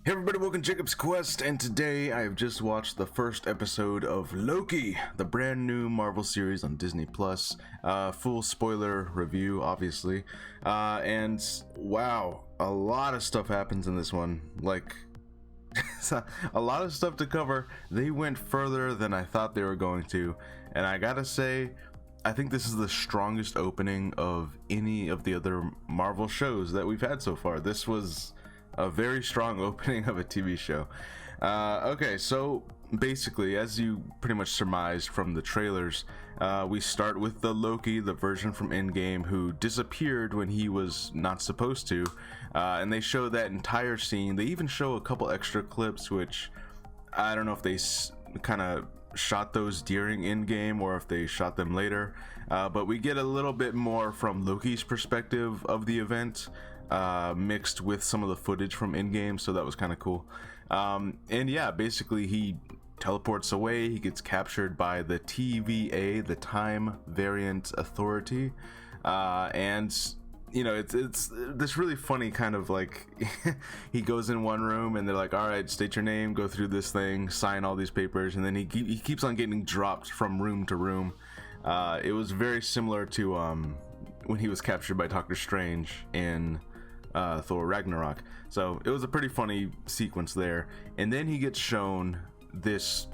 Hey everybody, welcome to Jacob's Quest, and today I have just watched the first episode of Loki, the brand new Marvel series on Disney Plus. Full spoiler review, obviously. And wow, a lot of stuff happens in this one. Like, a lot of stuff to cover. They went further than I thought they were going to, and I gotta say, I think this is the strongest opening of any of the other Marvel shows that we've had so far. This was a very strong opening of a TV show. Okay, so basically, as you pretty much surmised from the trailers, we start with the Loki, the version from Endgame, who disappeared when he was not supposed to, and they show that entire scene. They even show a couple extra clips, which I don't know if they kind of shot those during Endgame or if they shot them later, but we get a little bit more from Loki's perspective of the event, mixed with some of the footage from Endgame, so that was kind of cool. And yeah, basically he teleports away. He gets captured by the TVA, the Time Variant Authority, and you know, it's this really funny kind of like he goes in one room and they're like, all right, state your name, go through this thing, sign all these papers, and then he keeps on getting dropped from room to room. It was very similar to when he was captured by Doctor Strange in Thor Ragnarok. So it was a pretty funny sequence there, and then he gets shown this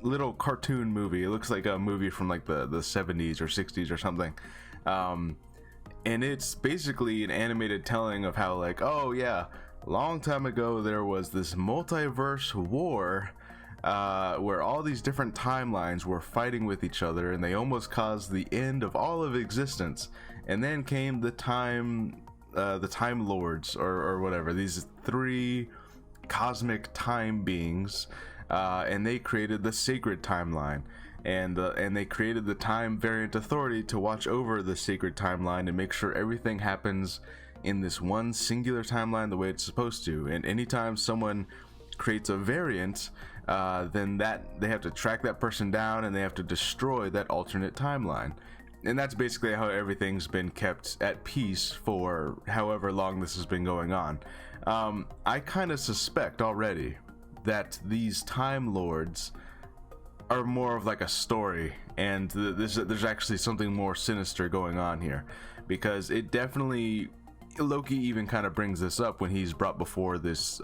little cartoon movie. It looks like a movie from like the 70s or 60s or something, and it's basically an animated telling of how, like, oh yeah, a long time ago there was this multiverse war where all these different timelines were fighting with each other, and they almost caused the end of all of existence. And then came the Time Lords, or whatever, these three cosmic time beings, and they created the sacred timeline, and they created the Time Variant Authority to watch over the sacred timeline and make sure everything happens in this one singular timeline the way it's supposed to. And anytime someone creates a variant, then they have to track that person down, and they have to destroy that alternate timeline. And that's basically how everything's been kept at peace for however long this has been going on. I kind of suspect already that these Time Lords are more of like a story, and there's actually something more sinister going on here, because it definitely, Loki even kind of brings this up when he's brought before this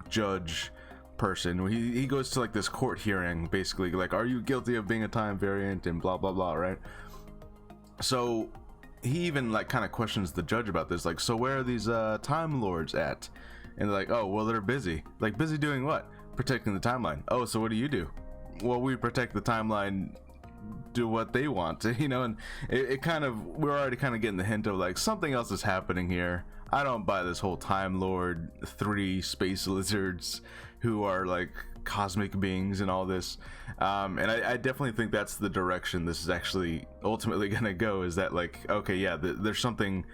judge person. He goes to like this court hearing, basically like, are you guilty of being a time variant, and blah blah blah, right? So he even like kind of questions the judge about this, like, so where are these Time Lords at? And they're like, oh well, they're busy. Like, busy doing what? Protecting the timeline. Oh, so what do you do? Well, we protect the timeline, do what they want to, you know. And it kind of, we're already kind of getting the hint of like something else is happening here. I don't buy this whole Time Lord 3 space lizards who are like cosmic beings and all this, and I definitely think that's the direction this is actually ultimately gonna go, is that like, okay, yeah, there's something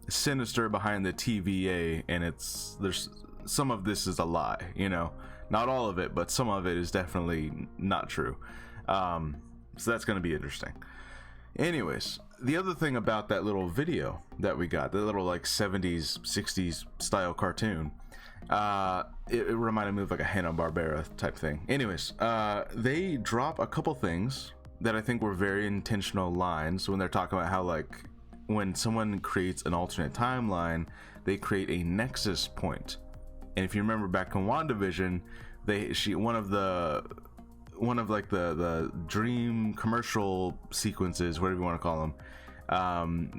sinister behind the TVA, and there's some of this is a lie, you know, not all of it, but some of it is definitely not true. So that's gonna be interesting. Anyways, the other thing about that little video that we got, the little like 70s 60s style cartoon, it reminded me of like a Hanna-Barbera type thing. Anyways, they drop a couple things that I think were very intentional lines when they're talking about how, like, when someone creates an alternate timeline, they create a nexus point. And if you remember back in WandaVision, one of like the dream commercial sequences, whatever you want to call them,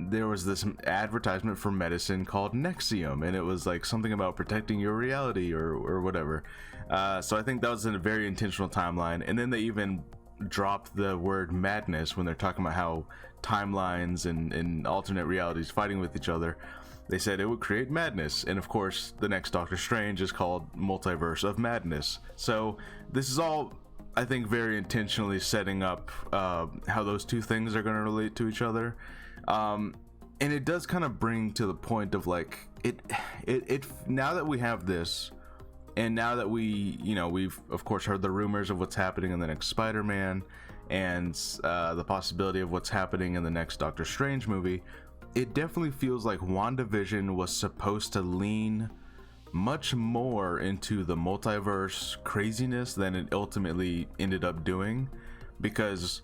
there was this advertisement for medicine called Nexium, and it was like something about protecting your reality or whatever. So I think that was a very intentional timeline. And then they even dropped the word madness when they're talking about how timelines and alternate realities fighting with each other. They said it would create madness, and of course the next Doctor Strange is called Multiverse of Madness. So this is all, I think, very intentionally setting up how those two things are going to relate to each other, and it does kind of bring to the point of like, it now that we have this, and now that we've of course heard the rumors of what's happening in the next Spider-Man, and the possibility of what's happening in the next Doctor Strange movie, it definitely feels like WandaVision was supposed to lean much more into the multiverse craziness than it ultimately ended up doing, because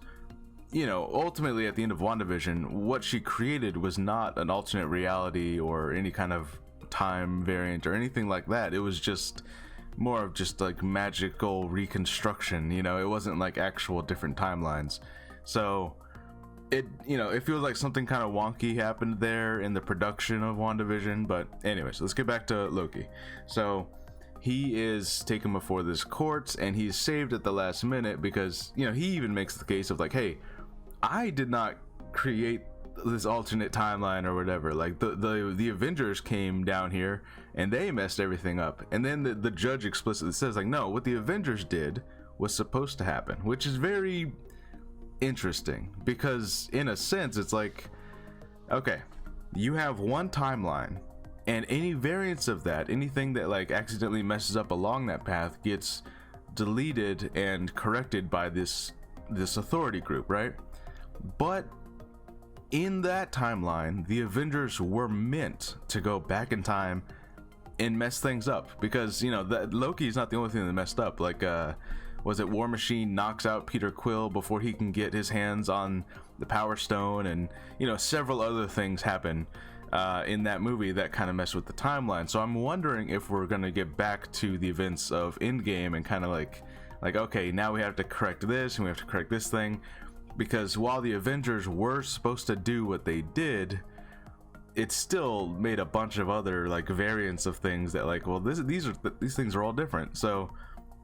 ultimately at the end of WandaVision, what she created was not an alternate reality or any kind of time variant or anything like that. It was just more of just like magical reconstruction. It wasn't like actual different timelines. So it feels like something kind of wonky happened there in the production of WandaVision. But anyways, let's get back to Loki. So he is taken before this court, and he's saved at the last minute because he even makes the case of like, hey, I did not create this alternate timeline or whatever. Like the Avengers came down here and they messed everything up. And then the judge explicitly says like, no, what the Avengers did was supposed to happen, which is very interesting because in a sense it's like, okay, you have one timeline, and any variance of that, anything that like accidentally messes up along that path, gets deleted and corrected by this authority group, right? But in that timeline, the Avengers were meant to go back in time and mess things up, because that Loki is not the only thing that messed up. Like was it War Machine knocks out Peter Quill before he can get his hands on the Power Stone, and several other things happen in that movie that kind of mess with the timeline. So I'm wondering if we're gonna get back to the events of Endgame and kind of like okay, now we have to correct this and we have to correct this thing. Because while the Avengers were supposed to do what they did, it still made a bunch of other like variants of things that like, well, these things are all different. So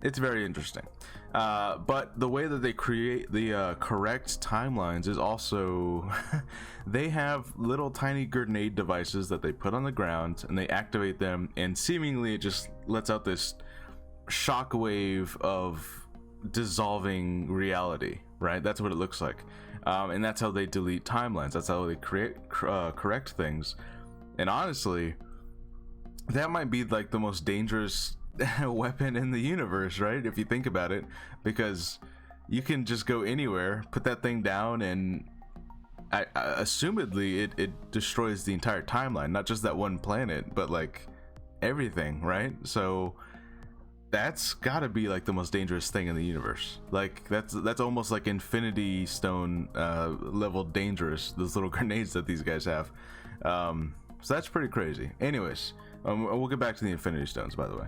it's very interesting. But the way that they create the correct timelines is also they have little tiny grenade devices that they put on the ground, and they activate them, and seemingly it just lets out this shockwave of dissolving reality, right? That's what it looks like. And that's how they delete timelines. That's how they correct things. And honestly, that might be like the most dangerous weapon in the universe, right? If you think about it, because you can just go anywhere, put that thing down, and assumedly it destroys the entire timeline, not just that one planet, but like everything, right? So that's gotta be like the most dangerous thing in the universe. Like that's almost like Infinity Stone level dangerous, those little grenades that these guys have. So that's pretty crazy. Anyways, we'll get back to the Infinity Stones, by the way.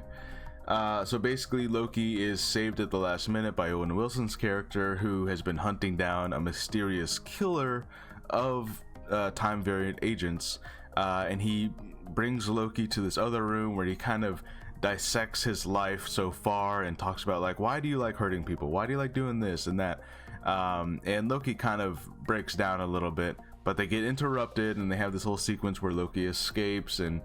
So basically Loki is saved at the last minute by Owen Wilson's character, who has been hunting down a mysterious killer of time variant agents, and he brings Loki to this other room where he kind of dissects his life so far and talks about like, why do you like hurting people, why do you like doing this and that, and Loki kind of breaks down a little bit, but they get interrupted, and they have this whole sequence where Loki escapes, and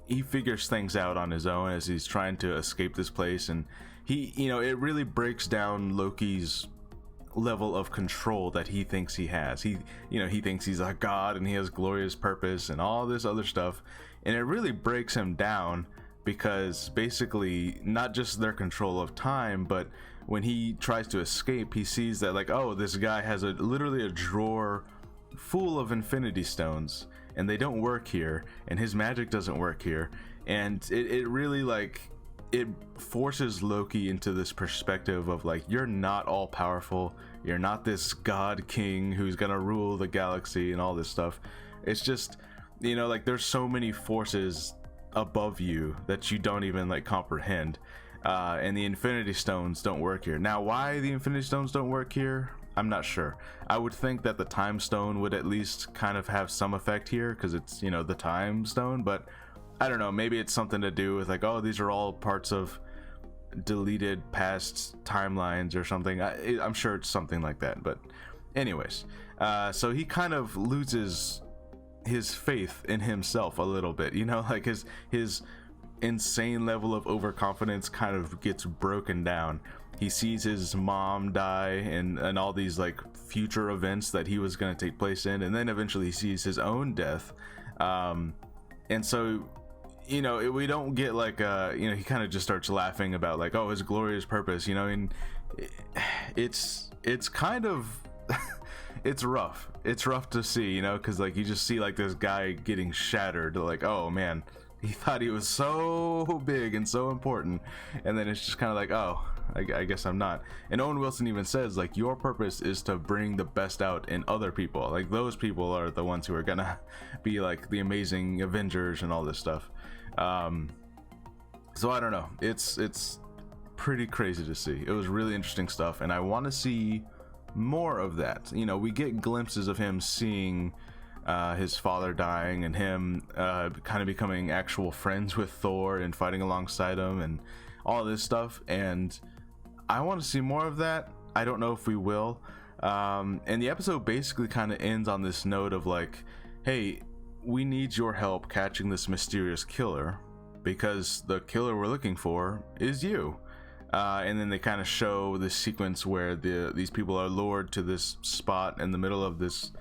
he figures things out on his own as he's trying to escape this place. And he it really breaks down Loki's level of control that he thinks he has. He thinks he's a god and he has glorious purpose and all this other stuff, and it really breaks him down, because basically not just their control of time, but when he tries to escape, he sees that like, oh, this guy has literally a drawer full of Infinity Stones, and they don't work here, and his magic doesn't work here. And it really like, it forces Loki into this perspective of like, you're not all powerful, you're not this god king who's gonna rule the galaxy and all this stuff. It's just, like there's so many forces above you that you don't even like comprehend, and the Infinity Stones don't work here. Now, why the Infinity Stones don't work here, I'm not sure. I would think that the Time Stone would at least kind of have some effect here, because it's the Time Stone, but I don't know, maybe it's something to do with like, oh, these are all parts of deleted past timelines or something. I'm sure it's something like that. But anyways, so he kind of loses his faith in himself a little bit, like his insane level of overconfidence kind of gets broken down. He sees his mom die and all these like future events that he was going to take place in, and then eventually he sees his own death, and so we don't get like he kind of just starts laughing about like, oh, his glorious purpose, and it's kind of it's rough to see, because like you just see like this guy getting shattered, like, oh man, He thought he was so big and so important, and then it's just kind of like, oh, I guess I'm not. And Owen Wilson even says, like, your purpose is to bring the best out in other people. Like, those people are the ones who are gonna be like the amazing Avengers and all this stuff. So I don't know, it's pretty crazy to see. It was really interesting stuff, and I want to see more of that. You know, we get glimpses of him seeing his father dying, and him kind of becoming actual friends with Thor and fighting alongside him and all this stuff, and I want to see more of that. I don't know if we will. And the episode basically kind of ends on this note of like, hey, we need your help catching this mysterious killer, because the killer we're looking for is you. And then they kind of show this sequence where these people are lured to this spot in the middle of this,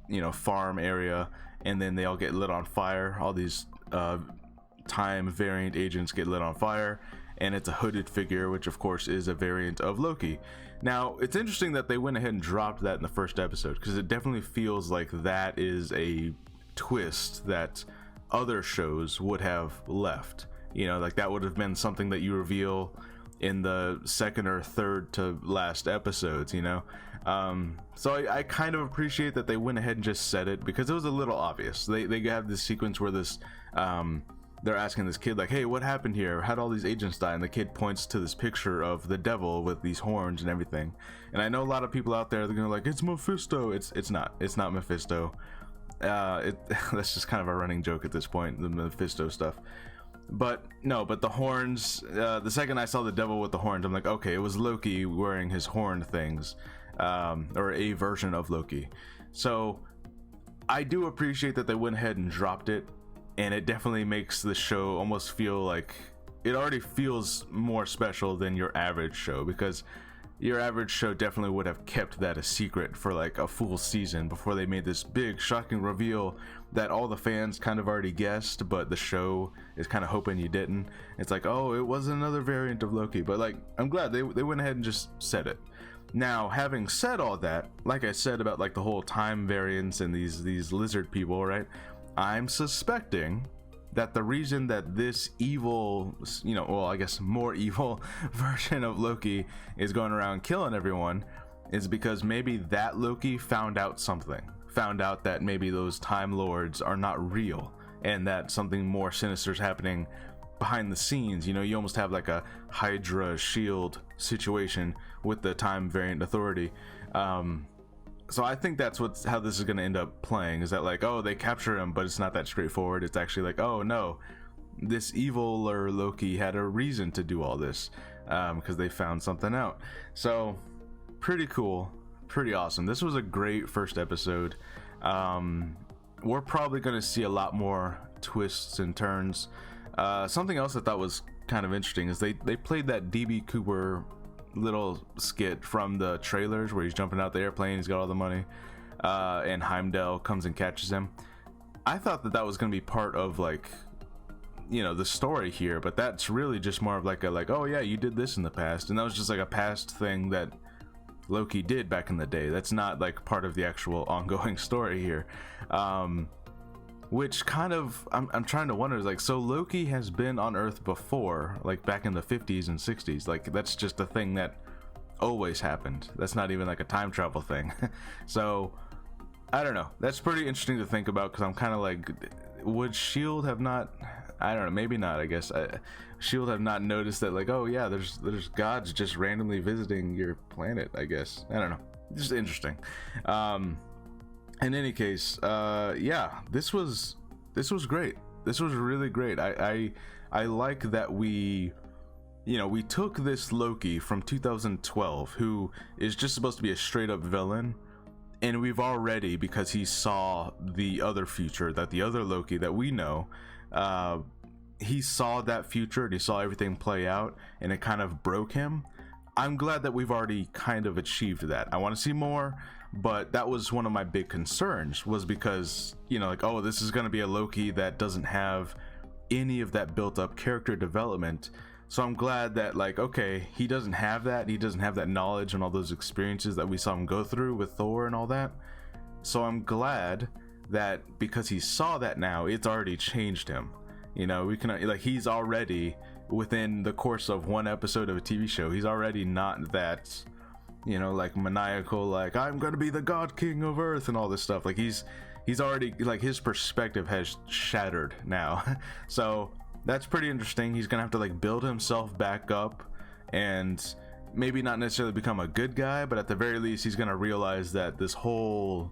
you know, farm area, and then they all get lit on fire. All these time variant agents get lit on fire, and it's a hooded figure, which of course is a variant of Loki. Now, it's interesting that they went ahead and dropped that in the first episode, because it definitely feels like that is a twist that other shows would have left. You know, like that would have been something that you reveal in the second or third to last episodes, you know. So I kind of appreciate that they went ahead and just said it, because it was a little obvious. They have this sequence where this they're asking this kid like, hey, what happened here? How'd all these agents die? And the kid points to this picture of the devil with these horns and everything. And I know a lot of people out there, they're gonna like, it's Mephisto. It's not Mephisto. That's just kind of a running joke at this point, the Mephisto stuff. But no, but the horns, the second I saw the devil with the horns, I'm like, okay, it was Loki wearing his horn things, or a version of Loki. So I do appreciate that they went ahead and dropped it, and it definitely makes the show almost feel like it already feels more special than your average show, because your average show definitely would have kept that a secret for like a full season before they made this big shocking reveal that all the fans kind of already guessed, but the show is kind of hoping you didn't. It's like, oh, it was another variant of Loki. But like, I'm glad they went ahead and just said it. Now, having said all that, like I said about like the whole time variance and these lizard people, right? I'm suspecting that the reason that this evil, you know, well, I guess more evil version of Loki is going around killing everyone is because maybe that Loki found out something. Found out that maybe those Time Lords are not real, and that something more sinister is happening behind the scenes. You know, you almost have like a Hydra Shield situation with the Time Variant Authority. So I think that's how this is going to end up playing, is that like, oh, they capture him, but it's not that straightforward. It's actually like, oh no, this eviler Loki had a reason to do all this, because they found something out. So pretty cool, pretty awesome. This was a great first episode. We're probably going to see a lot more twists and turns. Something else I thought was kind of interesting is they played that DB Cooper little skit from the trailers where he's jumping out the airplane, he's got all the money, and Heimdall comes and catches him. I thought that was going to be part of, like, you know, the story here, but that's really just more of like oh yeah, you did this in the past, and that was just like a past thing that Loki did back in the day. That's not like part of the actual ongoing story here. Which kind of, I'm trying to wonder, like, so Loki has been on Earth before, like back in the 50s and 60s. Like, that's just a thing that always happened. That's not even like a time travel thing. So I don't know, that's pretty interesting to think about, because I'm kind of like, would Shield have not, I don't know, maybe not, I guess Shield have not noticed that, like, oh yeah, there's gods just randomly visiting your planet, I guess. I don't know, just interesting. In any case, yeah, this was great. This was really great. I like that we took this Loki from 2012, who is just supposed to be a straight up villain, and we've already, because he saw the other future, that the other Loki that we know, he saw that future and he saw everything play out, and it kind of broke him. I'm glad that we've already kind of achieved that. I want to see more, but that was one of my big concerns, was because, you know, like, oh, this is going to be a Loki that doesn't have any of that built up character development. So I'm glad that, like, okay, he doesn't have that. He doesn't have that knowledge and all those experiences that we saw him go through with Thor and all that. So I'm glad that because he saw that now, it's already changed him. You know, we can, like, he's already, within the course of one episode of a TV show, he's already not that, you know, like maniacal, like I'm gonna be the God King of Earth and all this stuff. Like he's already, like, his perspective has shattered now. So that's pretty interesting. He's gonna have to like build himself back up and maybe not necessarily become a good guy, but at the very least he's gonna realize that this whole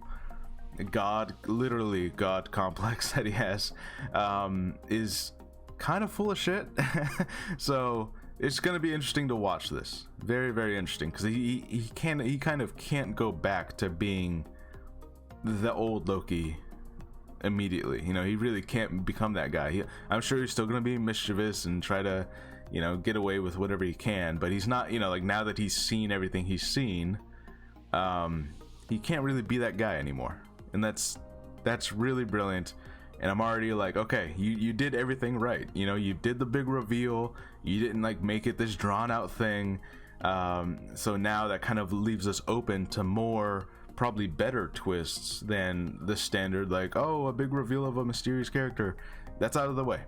literally god complex that he has is kind of full of shit. So it's gonna be interesting to watch this. Very, very interesting, because he kind of can't go back to being the old Loki immediately. You know, he really can't become that guy. I'm sure he's still gonna be mischievous and try to, you know, get away with whatever he can, but he's not, you know, like, now that he's seen everything he's seen, he can't really be that guy anymore. And that's really brilliant. And I'm already like, okay, you did everything right. You know, you did the big reveal, you didn't like make it this drawn out thing. So now that kind of leaves us open to more, probably better twists than the standard, like, oh, a big reveal of a mysterious character. That's out of the way.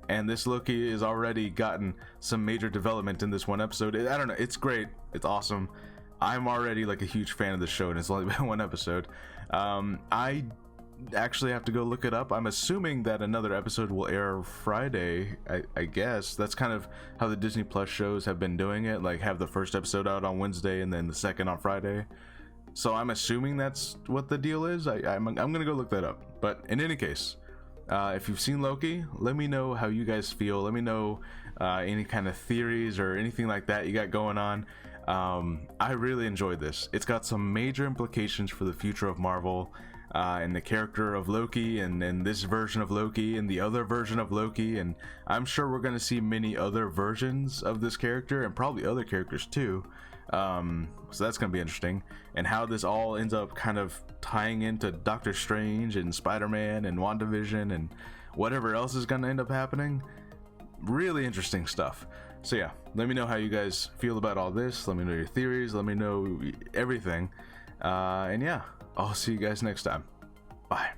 And this Loki has already gotten some major development in this one episode. I don't know, it's great, it's awesome. I'm already like a huge fan of the show, and it's only been one episode. I actually have to go look it up. I'm assuming that another episode will air Friday. I guess that's kind of how the Disney Plus shows have been doing it, like have the first episode out on Wednesday and then the second on Friday. So I'm assuming that's what the deal is. I'm gonna go look that up. But in any case, if you've seen Loki, let me know how you guys feel. Let me know any kind of theories or anything like that you got going on. I really enjoyed this. It's got some major implications for the future of Marvel, and the character of Loki, and this version of Loki, and the other version of Loki, and I'm sure we're going to see many other versions of this character, and probably other characters too. So that's going to be interesting, and how this all ends up kind of tying into Doctor Strange and Spider-Man and WandaVision and whatever else is going to end up happening. Really interesting stuff. So yeah, let me know how you guys feel about all this. Let me know your theories. Let me know everything. And yeah, I'll see you guys next time. Bye.